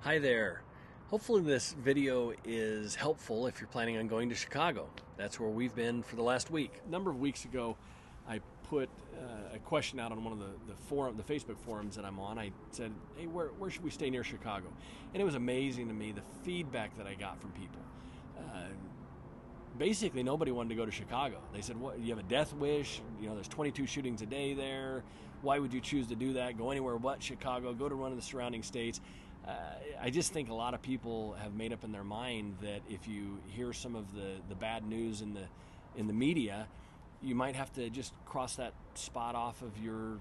Hi there. Hopefully this video is helpful if you're planning on going to Chicago. That's where we've been for the last week. A number of weeks ago, I put a question out on one of the Facebook forums that I'm on. I said, hey, where should we stay near Chicago? And it was amazing to me, the feedback that I got from people. Basically, nobody wanted to go to Chicago. They said, what, you have a death wish? You know, there's 22 shootings a day there. Why would you choose to do that? Go anywhere but Chicago. Go to one of the surrounding states. I just think a lot of people have made up in their mind that if you hear some of the bad news in the media, you might have to just cross that spot off of your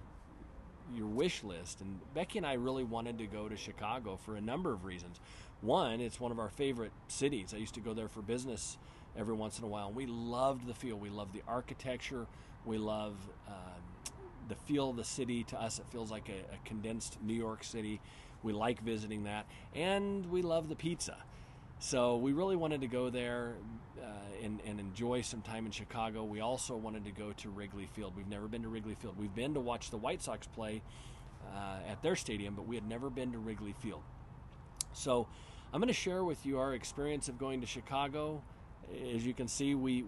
wish list. And Becky and I really wanted to go to Chicago for a number of reasons. One, it's one of our favorite cities. I used to go there for business every once in a while. And we loved the feel. We loved the architecture. We love the feel of the city. To us, it feels like a condensed New York City. We like visiting that, and we love the pizza. So we really wanted to go there and enjoy some time in Chicago. We also wanted to go to Wrigley Field. We've never been to Wrigley Field. We've been to watch the White Sox play at their stadium, but we had never been to Wrigley Field. So I'm going to share with you our experience of going to Chicago. As you can see, we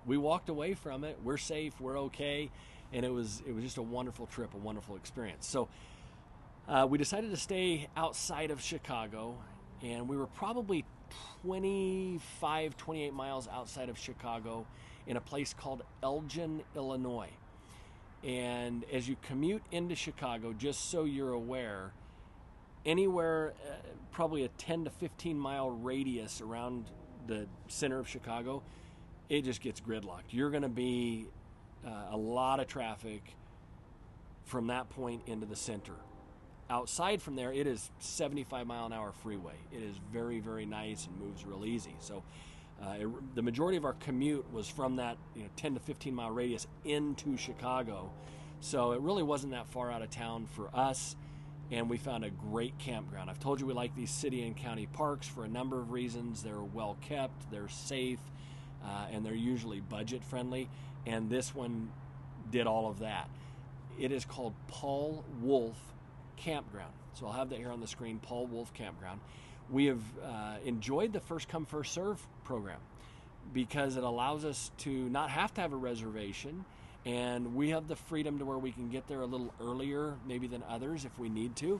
walked away from it. We're safe. We're okay, and it was just a wonderful trip, a wonderful experience. So. We decided to stay outside of Chicago, and we were probably 28 miles outside of Chicago in a place called Elgin, Illinois. And as you commute into Chicago, just so you're aware, anywhere probably a 10 to 15 mile radius around the center of Chicago, it just gets gridlocked. You're going to be a lot of traffic from that point into the center. Outside from there, it is 75 mile an hour freeway. It is very, very nice and moves real easy. So the majority of our commute was from that 10 to 15 mile radius into Chicago. So it really wasn't that far out of town for us, and we found a great campground. I've told you we like these city and county parks for a number of reasons. They're well kept, they're safe, and they're usually budget friendly, and this one did all of that. It is called Paul Wolf Campground. So I'll have that here on the screen, Paul Wolf Campground. We have enjoyed the first come first serve program because it allows us to not have to have a reservation, and we have the freedom to where we can get there a little earlier maybe than others if we need to.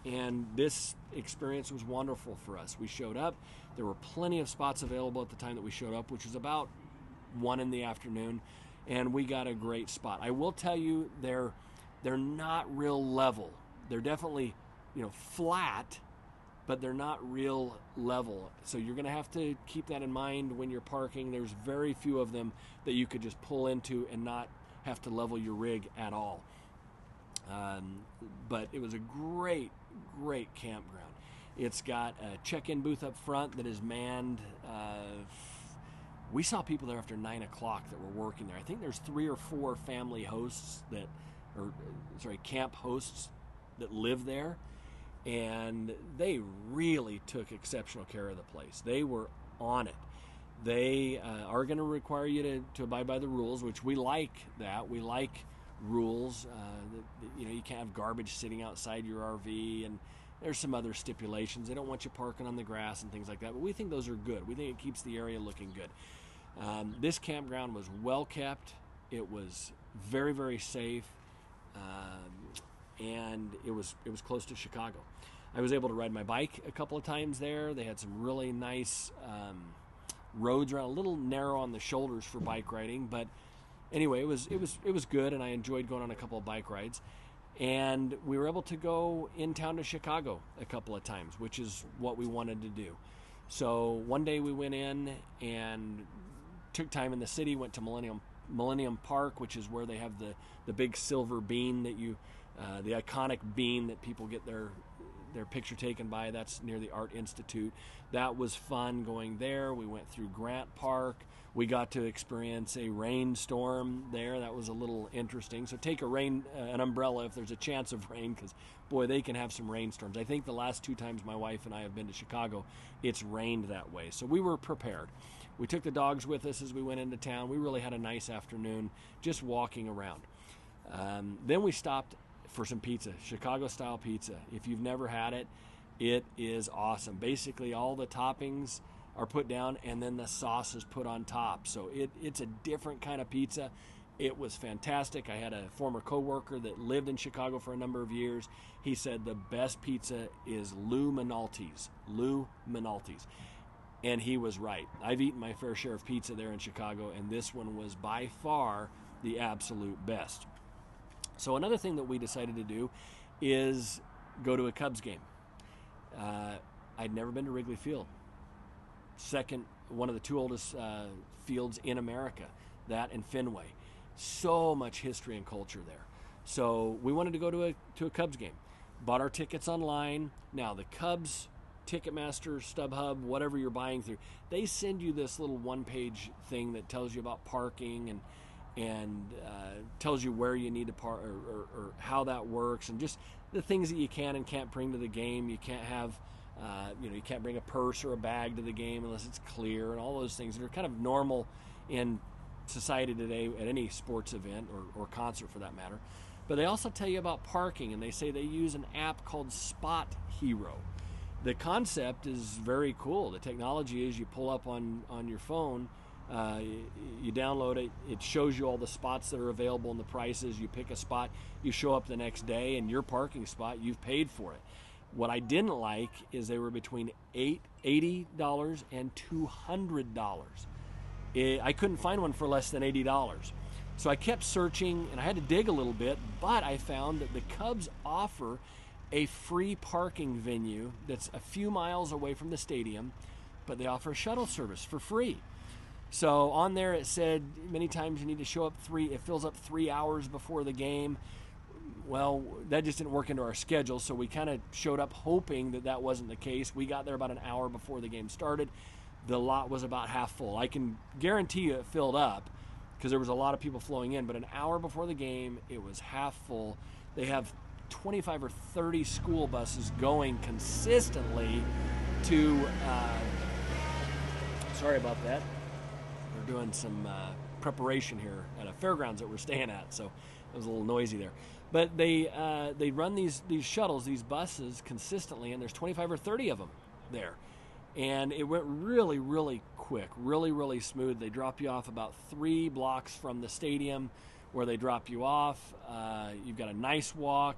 And this experience was wonderful for us. We showed up. There were plenty of spots available at the time that we showed up, which was about 1 in the afternoon, and we got a great spot. I will tell you, they're not real level. They're definitely, flat, but they're not real level. So you're going to have to keep that in mind when you're parking. There's very few of them that you could just pull into and not have to level your rig at all. But it was a great, great campground. It's got a check-in booth up front that is manned. We saw people there after 9 o'clock that were working there. I think there's 3 or 4 family hosts camp hosts that live there, and they really took exceptional care of the place. They were on it. They are going to require you to abide by the rules, which we like that. We like rules. You can't have garbage sitting outside your RV, and there's some other stipulations. They don't want you parking on the grass and things like that, but we think those are good. We think it keeps the area looking good. This campground was well kept. It was very, very safe. And it was close to Chicago. I was able to ride my bike a couple of times there. They had some really nice roads around, a little narrow on the shoulders for bike riding, but anyway, it was good, and I enjoyed going on a couple of bike rides. And we were able to go in town to Chicago a couple of times, which is what we wanted to do. So one day we went in and took time in the city, went to Millennium Park, which is where they have the big silver bean that the iconic bean that people get their picture taken by. That's near the Art Institute. That was fun going there. We went through Grant Park. We got to experience a rainstorm there. That was a little interesting. So take an umbrella if there's a chance of rain, because boy, they can have some rainstorms. I think the last 2 times my wife and I have been to Chicago, it's rained that way. So we were prepared. We took the dogs with us as we went into town. We really had a nice afternoon just walking around. Then we stopped for some pizza, Chicago-style pizza. If you've never had it, It is awesome. Basically, all the toppings are put down, and then the sauce is put on top. So it's a different kind of pizza. It was fantastic. I had a former coworker that lived in Chicago for a number of years. He said the best pizza is Lou Minalti's. Lou Minalti's. And he was right. I've eaten my fair share of pizza there in Chicago, and this one was by far the absolute best. So another thing that we decided to do is go to a Cubs game. I'd never been to Wrigley Field. Second, one of the two oldest fields in America, that and Fenway. So much history and culture there. So we wanted to go to a Cubs game. Bought our tickets online. Now the Cubs, Ticketmaster, StubHub, whatever you're buying through, they send you this little one-page thing that tells you about parking and tells you where you need to park or how that works, and just the things that you can and can't bring to the game. You can't have, you can't bring a purse or a bag to the game unless it's clear, and all those things that are kind of normal in society today at any sports event or concert for that matter. But they also tell you about parking, and they say they use an app called Spot Hero. The concept is very cool. The technology is you pull up on your phone, you download it, it shows you all the spots that are available and the prices. You pick a spot, you show up the next day, and your parking spot, you've paid for it. What I didn't like is they were between $80 and $200. I couldn't find one for less than $80. So I kept searching, and I had to dig a little bit, but I found that the Cubs offer a free parking venue that's a few miles away from the stadium, but they offer a shuttle service for free. So on there it said many times you need to show up it fills up 3 hours before the game. Well, that just didn't work into our schedule, so we kind of showed up hoping that wasn't the case. We got there about an hour before the game started. The lot was about half full. I can guarantee you it filled up because there was a lot of people flowing in, but an hour before the game, it was half full. They have 25 or 30 school buses going consistently to, sorry about that. We're doing some preparation here at a fairgrounds that we're staying at, so it was a little noisy there. But they run these shuttles, these buses consistently, and there's 25 or 30 of them there. And it went really, really quick, really, really smooth. They drop you off about 3 blocks from the stadium where they drop you off. You've got a nice walk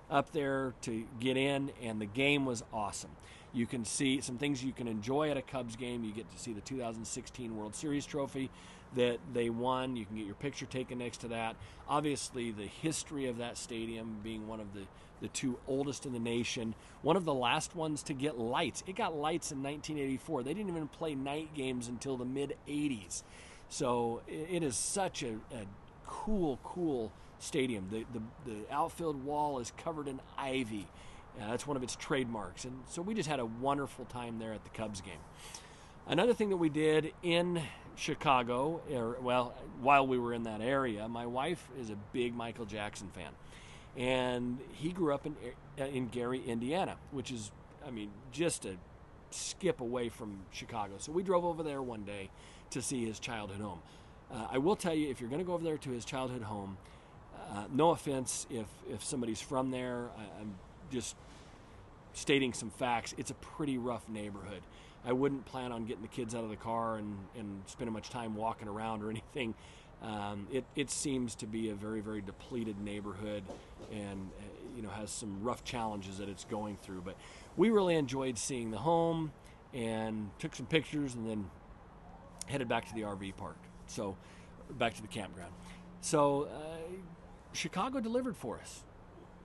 up there to get in, and the game was awesome. You can see some things you can enjoy at a Cubs game. You get to see the 2016 World Series trophy that they won. You can get your picture taken next to that. Obviously, the history of that stadium being one of the 2 oldest in the nation, one of the last ones to get lights. It got lights in 1984. They didn't even play night games until the mid-'80s. So it is such a cool stadium. The outfield wall is covered in ivy. That's one of its trademarks. And so we just had a wonderful time there at the Cubs game. Another thing that we did in Chicago, while we were in that area, my wife is a big Michael Jackson fan. And he grew up in Gary, Indiana, which is, just a skip away from Chicago. So we drove over there one day to see his childhood home. I will tell you, if you're going to go over there to his childhood home, no offense if somebody's from there, I'm just stating some facts. It's a pretty rough neighborhood. I wouldn't plan on getting the kids out of the car and spending much time walking around or anything. It seems to be a very, very depleted neighborhood and has some rough challenges that it's going through. But we really enjoyed seeing the home and took some pictures and then headed back to the RV park. So back to the campground. So Chicago delivered for us.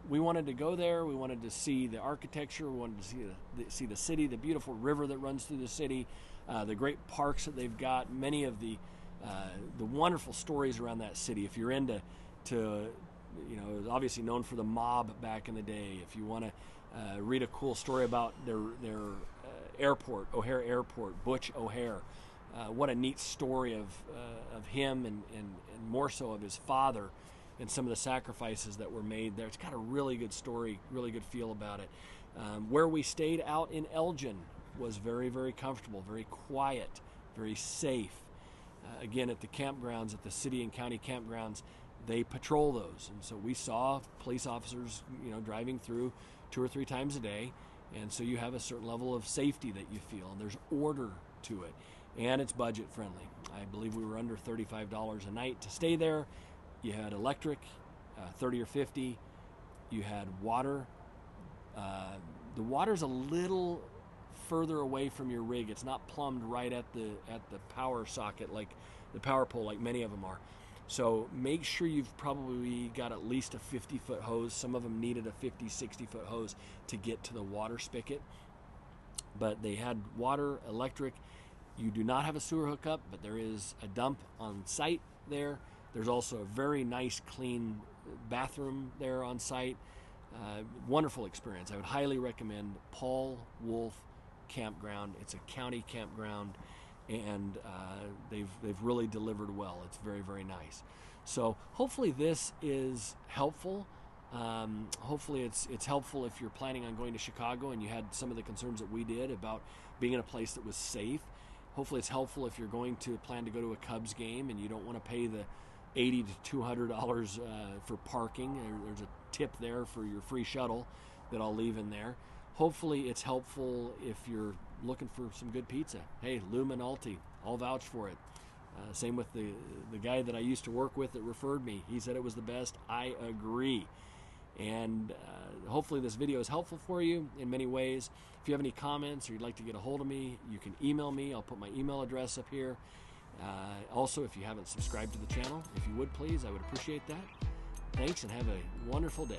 We wanted to go there. We wanted to see the architecture. We wanted to see the city, the beautiful river that runs through the city, the great parks that they've got, many of the wonderful stories around that city. If you're into, it was obviously known for the mob back in the day. If you want to read a cool story about their airport, O'Hare Airport, Butch O'Hare, what a neat story of him and more so of his father and some of the sacrifices that were made there. It's got a really good story, really good feel about it. Where we stayed out in Elgin was very, very comfortable, very quiet, very safe. Again, at the campgrounds, at the city and county campgrounds, they patrol those. And so we saw police officers, driving through 2 or 3 times a day. And so you have a certain level of safety that you feel, and there's order to it. And it's budget friendly. I believe we were under $35 a night to stay there. You had electric, 30 or 50. You had water. The water's a little further away from your rig. It's not plumbed right at the power socket, like the power pole, like many of them are. So make sure you've probably got at least a 50-foot hose. Some of them needed a 50, 60-foot hose to get to the water spigot. But they had water, electric. You do not have a sewer hookup, but there is a dump on site there. There's also a very nice, clean bathroom there on site. Wonderful experience. I would highly recommend Paul Wolf Campground. It's a county campground, and they've really delivered well. It's very, very nice. So hopefully this is helpful. Hopefully it's helpful if you're planning on going to Chicago and you had some of the concerns that we did about being in a place that was safe. Hopefully it's helpful if you're going to plan to go to a Cubs game and you don't want to pay the $80 to $200 for parking. There's a tip there for your free shuttle that I'll leave in there. Hopefully it's helpful if you're looking for some good pizza. Hey, Lou Minalti, I'll vouch for it. Same with the guy that I used to work with that referred me. He said it was the best. I agree. And hopefully this video is helpful for you in many ways. If you have any comments or you'd like to get a hold of me, you can email me. I'll put my email address up here. Also, if you haven't subscribed to the channel, if you would please, I would appreciate that. Thanks, and have a wonderful day.